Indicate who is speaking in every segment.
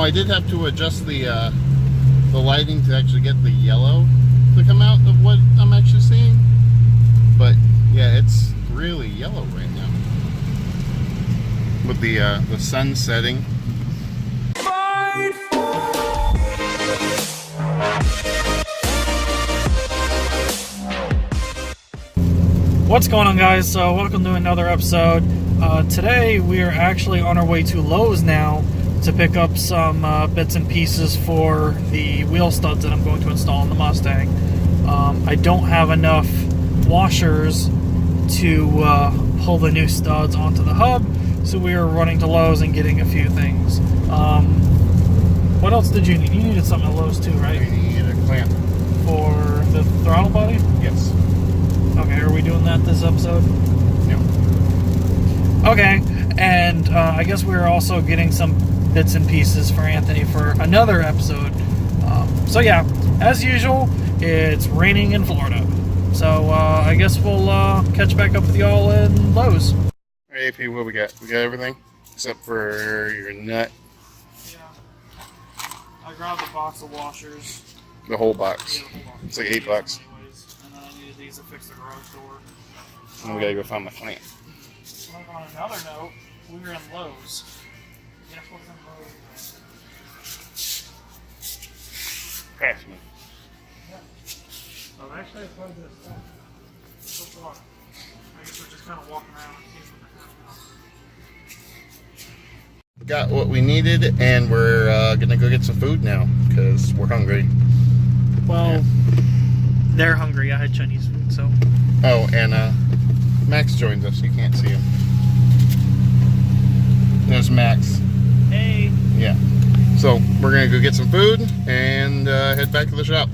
Speaker 1: I did have to adjust the lighting to actually get the yellow to come out of what I'm actually seeing. But yeah, it's really yellow right now with the sun setting.
Speaker 2: What's going on, guys? So welcome to another episode. Today we are actually on our way to Lowe's now to pick up some bits and pieces for the wheel studs that I'm going to install on the Mustang. I don't have enough washers to pull the new studs onto the hub, so we are running to Lowe's and getting a few things. What else did you need? You needed something at Lowe's too, right?
Speaker 1: We need a clamp.
Speaker 2: For the throttle body?
Speaker 1: Yes.
Speaker 2: Okay, are we doing that this episode?
Speaker 1: No.
Speaker 2: Okay, and I guess we're also getting some bits and pieces for Anthony for another episode. So yeah, as usual, it's raining in Florida. So I guess we'll catch back up with y'all in Lowe's.
Speaker 1: Hey, AP, what we got? We got everything except for your nut.
Speaker 2: Yeah. I grabbed a box of washers.
Speaker 1: The whole box.
Speaker 2: Yeah, the whole box.
Speaker 1: It's like $8.
Speaker 2: And then I needed these to fix the garage door.
Speaker 1: And we gotta go find my clamp.
Speaker 2: On another note, we were in Lowe's. Guess what's in Lowe's?
Speaker 1: Pass me.
Speaker 2: Yeah. Oh, actually, it's like this. So far. I guess we're just kind of walking around and seeing what they're having.
Speaker 1: Got what we needed, and we're gonna go get some food now because we're hungry.
Speaker 2: Well,
Speaker 1: yeah.
Speaker 2: They're hungry. I had Chinese food, so.
Speaker 1: Oh, and Max joins us. You can't see him. There's Max.
Speaker 2: Hey.
Speaker 1: Yeah. So we're gonna go get some food and head back to the shop.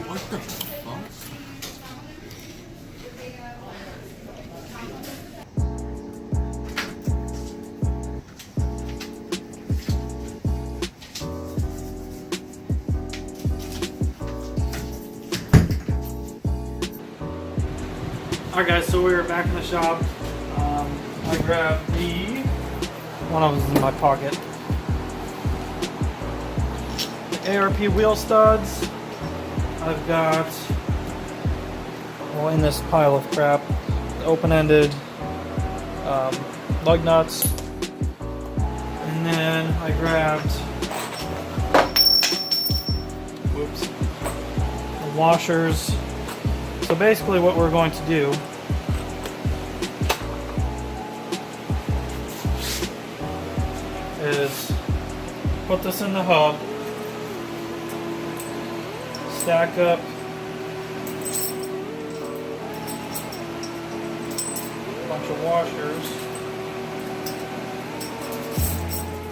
Speaker 1: What the fuck?
Speaker 2: Alright guys, so we were back in the shop. I grabbed the one of them in my pocket. The ARP wheel studs. I've got, well, in this pile of crap, the open-ended lug nuts. And then I grabbed, whoops, the washers. So basically what we're going to do is put this in the hub, stack up a bunch of washers,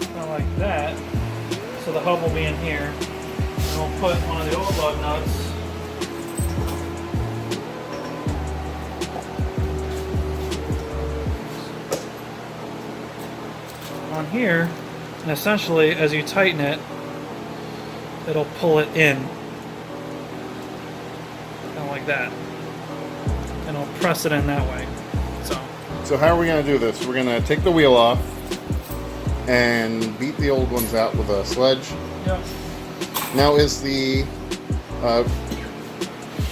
Speaker 2: kind of like that, so the hub will be in here, and we'll put one of the old lug nuts on here, and essentially as you tighten it, it'll pull it in, kind of like that, and it'll press it in that way.
Speaker 1: So how are we gonna do this? We're gonna take the wheel off and beat the old ones out with a sledge.
Speaker 2: Yep.
Speaker 1: Now is the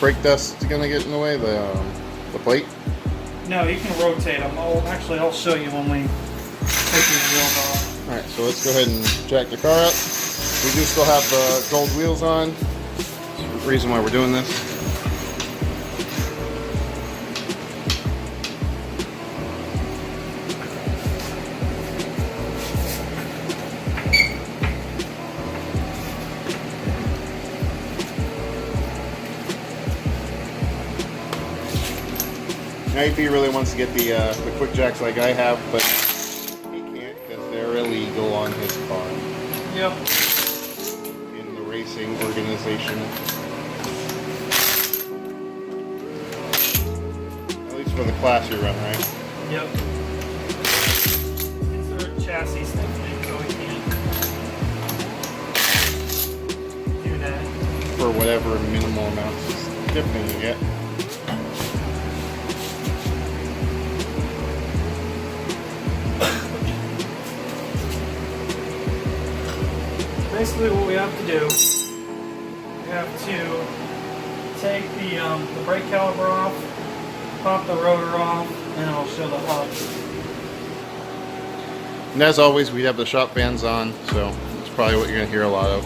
Speaker 1: brake dust gonna get in the way, the plate?
Speaker 2: No, you can rotate them. I'll show you when we take these wheels off.
Speaker 1: Alright, so let's go ahead and jack the car up. We do still have the gold wheels on. That's the reason why we're doing this. Now if he really wants to get the quick jacks like I have, but he can't because they're illegal on his car.
Speaker 2: Yep.
Speaker 1: In the racing organization. At least for the class you run, right?
Speaker 2: Yep. These are chassis things, so we can't do that.
Speaker 1: For whatever whatever minimal amounts of dipping you get.
Speaker 2: Basically what we have to do, we have to take the brake caliper off, pop the rotor off, and I'll show the hub.
Speaker 1: And as always, we have the shop fans on, so it's probably what you're going to hear a lot of.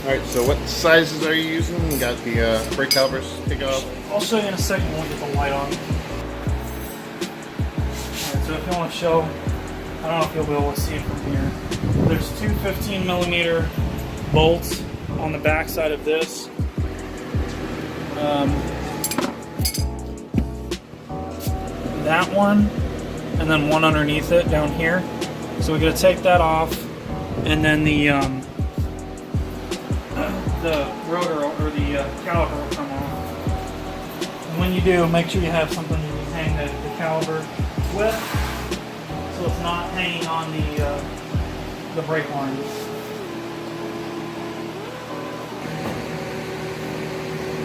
Speaker 1: Alright, so what sizes are you using? You got the brake calipers taken off?
Speaker 2: I'll show you in a second when we get the light on. Alright, so if you want to show, I don't know if you'll be able to see it from here. There's two 15mm bolts on the back side of this. That one, and then one underneath it down here. So we're going to take that off, and then the rotor or the caliper will come off. And when you do, make sure you have something you can hang the caliper with, so it's not hanging on the brake lines.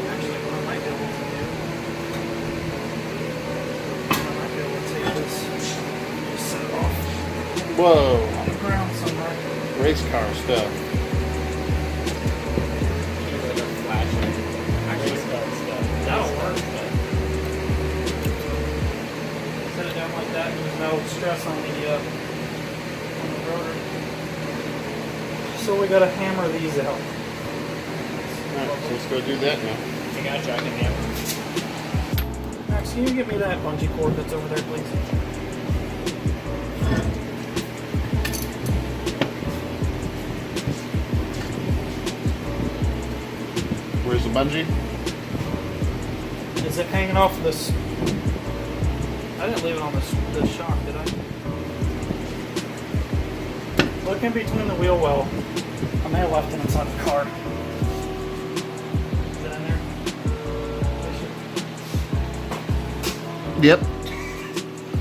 Speaker 2: Actually, what I might be able to do, just set it off
Speaker 1: Whoa!
Speaker 2: on the ground somewhere.
Speaker 1: Race car stuff.
Speaker 2: That'll work. Set it down like that, and there's no stress on the rotor. So we gotta hammer these out.
Speaker 1: Alright, so let's go do that now.
Speaker 3: I got you, I can hammer.
Speaker 2: Max, can you get me that bungee cord that's over there, please?
Speaker 1: Where's the bungee?
Speaker 2: Is it hanging off this? I didn't leave it on the shock, did I? Look in between the wheel well. I may have left it inside the car. Is it in there?
Speaker 1: Yep.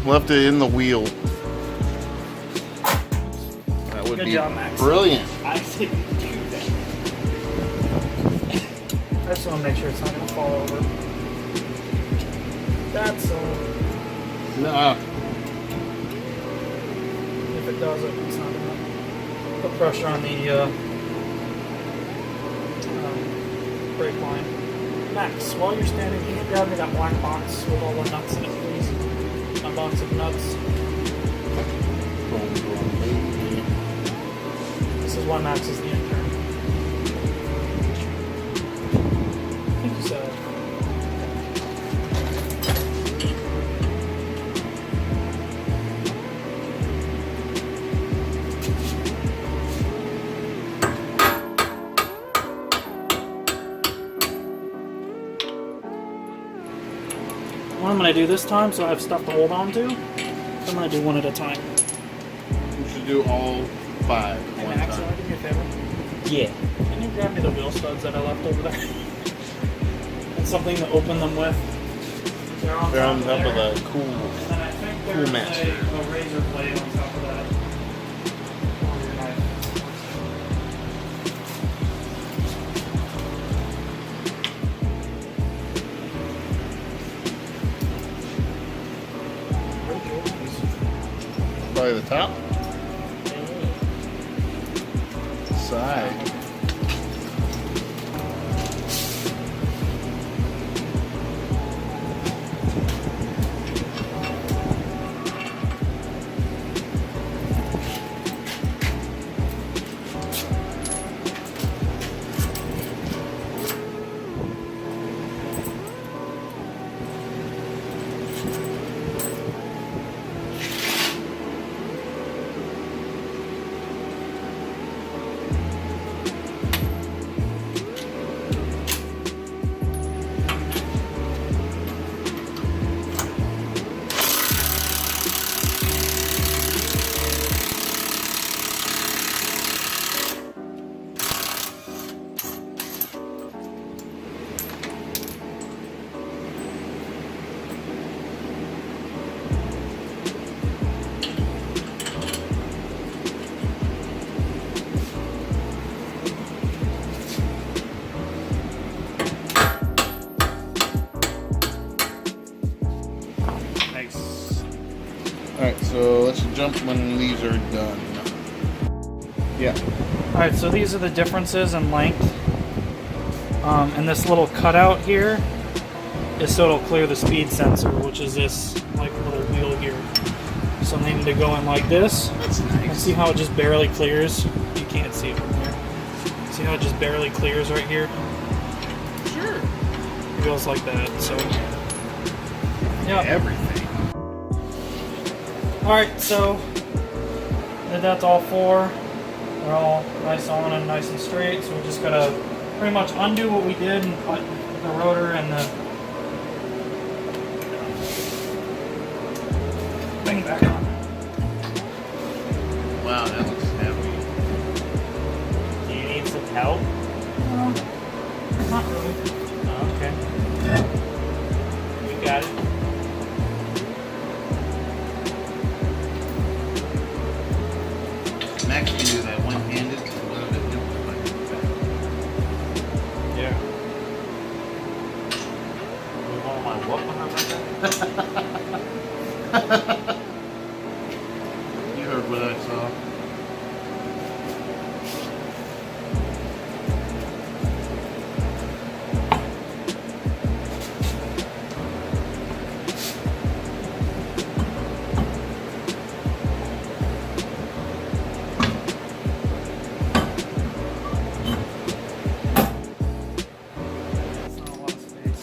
Speaker 1: Left it in the wheel. That would
Speaker 2: Good
Speaker 1: be
Speaker 2: job, Max.
Speaker 1: brilliant.
Speaker 3: I didn't do that.
Speaker 2: I just want to make sure it's not going to fall over. That's all.
Speaker 1: Nah.
Speaker 2: If it does, it's not going to put pressure on the brake line. Max, while you're standing, can you grab me that black box with all the nuts in it, please? My box of nuts. This is why Max is the intern. I think you said it. What I'm going to do this time, so I have stuff to hold on to, I'm going to do one at a time.
Speaker 1: You should do all 5 at
Speaker 2: Hey
Speaker 1: one
Speaker 2: Max,
Speaker 1: time.
Speaker 2: can I do me a favor?
Speaker 3: Yeah.
Speaker 2: Can you grab me the wheel studs that I left over there? And something to open them with. They're on
Speaker 1: They're on
Speaker 2: top
Speaker 1: top of
Speaker 2: there.
Speaker 1: the cool.
Speaker 2: And then I think
Speaker 1: Cool
Speaker 2: there's
Speaker 1: master.
Speaker 2: a razor blade on top of that. On your knife. Where's yours?
Speaker 1: Probably the top. Side. Alright, so let's jump when these are done. Yeah.
Speaker 2: Alright, so these are the differences in length. And this little cutout here is so it'll clear the speed sensor, which is this like little wheel here. So they need to go in like this.
Speaker 1: That's
Speaker 2: And
Speaker 1: nice.
Speaker 2: see how it just barely clears? You can't see it from here. See how it just barely clears right here?
Speaker 1: Sure.
Speaker 2: It goes like that, so. Yeah.
Speaker 1: Everything.
Speaker 2: Alright, so did that to all four. They're all nice on and nice and straight, so we just gotta pretty much undo what we did and put the rotor and the thing back on.
Speaker 1: Wow, that looks heavy.
Speaker 3: Do you need some help?
Speaker 2: Not really.
Speaker 3: Oh, okay. You got it.
Speaker 1: Max can do that one-handed, it's a little bit different.
Speaker 3: Yeah. You want my what behind my back?
Speaker 1: You heard what I saw.
Speaker 2: That's not a lot of space.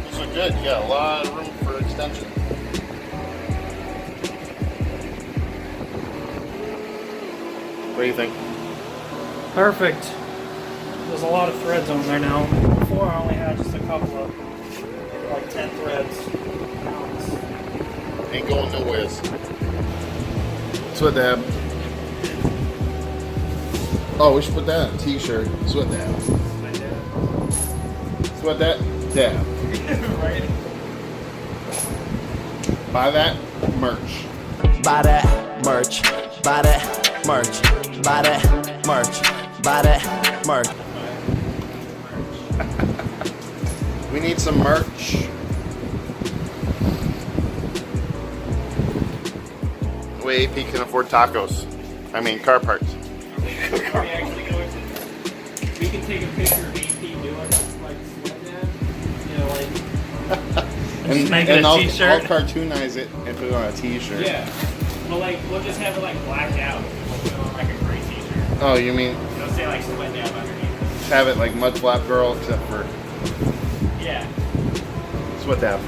Speaker 1: Those are good. You got a lot of room for extension. What do you think?
Speaker 2: Perfect. There's a lot of threads on there now. Before I only had just a couple of, like 10 threads. Now it's
Speaker 1: Ain't going nowhere. Sweat dab. Oh, we should put that on a t-shirt. Sweat dab. Sweat that dab.
Speaker 2: right.
Speaker 1: Buy that merch.
Speaker 4: Buy that merch, buy that merch, buy that merch, buy that merch.
Speaker 1: We need some merch. The way AP can afford tacos. I mean car parts.
Speaker 3: Are we actually going to? We can take a picture of AP doing like sweat dab. You know, like.
Speaker 1: And,
Speaker 2: make it
Speaker 1: and
Speaker 2: a
Speaker 1: I'll
Speaker 2: t-shirt.
Speaker 1: cartoonize it and put it on a t-shirt.
Speaker 3: Yeah. Well, like we'll just have it like blacked out. We'll put it on like a gray t-shirt.
Speaker 1: Oh, you mean
Speaker 3: It'll say like sweat dab underneath.
Speaker 1: have it like Mud Flap Girl except for
Speaker 3: Yeah.
Speaker 1: Sweat Dab.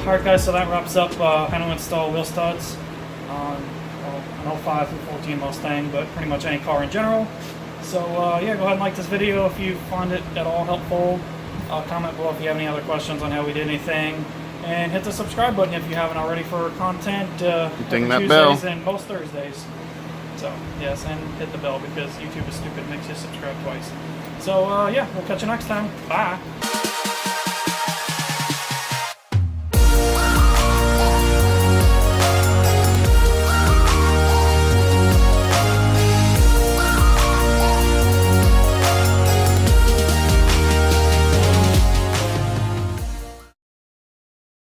Speaker 2: Alright guys, so that wraps up how to install wheel studs on an 05 through 14 Mustang, but pretty much any car in general. So yeah, go ahead and like this video if you find it at all helpful. Comment below if you have any other questions on how we did anything. And hit the subscribe button if you haven't already for content
Speaker 1: Ding
Speaker 2: every
Speaker 1: that
Speaker 2: Tuesdays
Speaker 1: bell.
Speaker 2: and most Thursdays. So yes, and hit the bell because YouTube is stupid, makes you subscribe twice. So yeah, we'll catch you next time. Bye.